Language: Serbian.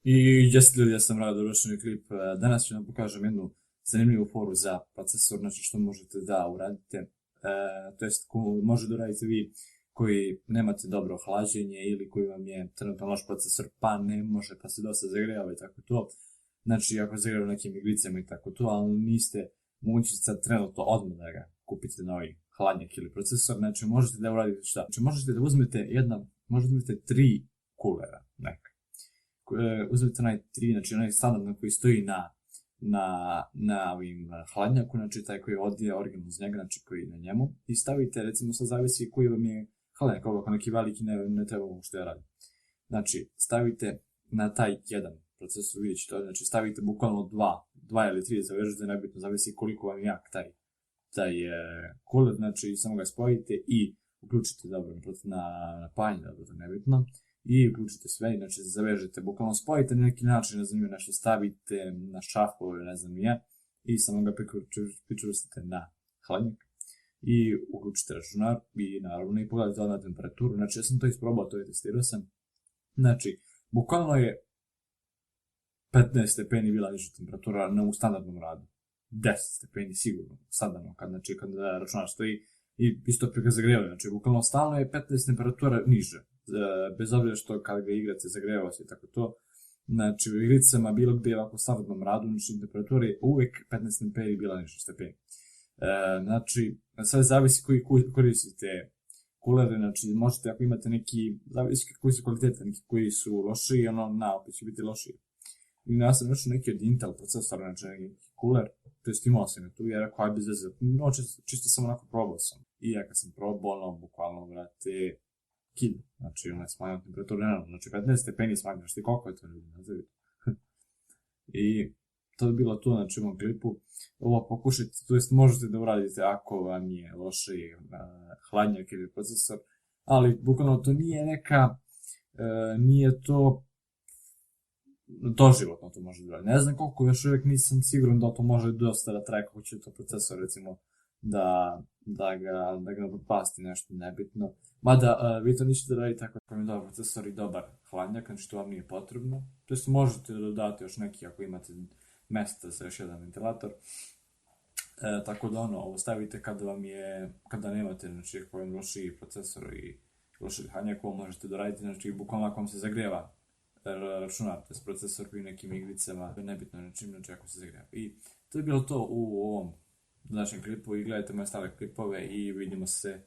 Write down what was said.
I jeste ljudi, ja sam radio dovršeni klip. Danas ću vam pokažem jednu zanimljivu foru za procesor, znači što možete da uradite. To jest može da uradite vi koji nemate dobro hlađenje ili koji vam je trenutno loš procesor pa ne može, pa se dosta zagrejava i tako to. Znači ako zagrejava nekim igricama i tako to, ali niste mogući sad trenutno odmah da ga kupite novi hladnjak ili procesor, znači možete da uradite šta? Znači možete da uzmete možete da uzmete 3 kulera neka. Uzmete onaj 3, znači onaj standardno koji stoji na ovim hladnjaku, znači taj koji je original uz njega, znači koji je na njemu, i stavite, recimo sad zavisi koji vam je hladnjak, ako neki veliki ne treba mu što ja radim. Znači stavite na taj jedan procesor, vidjet ćete to, znači stavite bukvalno 2 ili 3, zavežete, nebitno, zavisi koliko vam je jak taj cooler, znači samo ga spojite i uključite dobro na napajanje, dobro, to nebitno. I uključite sve, znači zavežete, bukvalno spojite na neki način, ne znam, nešto stavite na šafu, ne znam ja, i samo ga pričvrstite na hladnjak i uključite računar i naravno i pogledajte na temperaturu. Znači ja sam to isprobao, to je testirao sam, znači bukvalno je 15 stepeni bila niža temperatura u standardnom radu, 10 stepeni sigurno, standardno, kad računar stoji i isto prika zagrevaju, znači bukvalno stalno je 15 temperatura niže. Bez obzira što kada ga igrate zagrevao se i tako to, znači u igricama bilo gdje ovako u standardnom radu, znači temperatura je uvijek 15 stepeni bila nešto stepeni. Znači sve zavisi koji koristite kulere, znači možete ako imate neki, zavisi koji su kvalitete, neki koji su lošiji, opet će biti lošiji. I ja sam našao neki od Intel procesora, znači neki kuler, to jest imao sam je tu, jer ako aj bez veze, čisto sam onako probao sam. I ja kad sam probao, bukvalno, vrate, znači onaj smanjeno temperaturu, znači 15 stepeni smanjeno, znači koliko je to ljudi, nazavite. I to je bilo to, znači u ovom klipu. Ovo pokušajte, to jest možete da uradite ako vam je loši hladnjak ili procesor, ali bukvalno to nije to doživotno to može da radi. Ne znam koliko, još uvijek nisam siguran da to može dosta da traje kako će to procesor, recimo, da ga propasti nešto nebitno. Mada, vi to ništa da radite ako vam je dobar procesor i dobar hladnjak, znači to vam nije potrebno. To jest možete da dodate još neki ako imate mesta za još jedan ventilator. Tako da ovo stavite kada nemate, znači ako vam loši procesor i loši hladnjak, ovo možete da radite, znači bukvalno ako vam se zagreva računar, to je procesor koji nekim igricama, nebitno znači ako se zagreva. I to je bilo to u ovom današnjem klipu i gledajte moje stare klipove i vidimo se.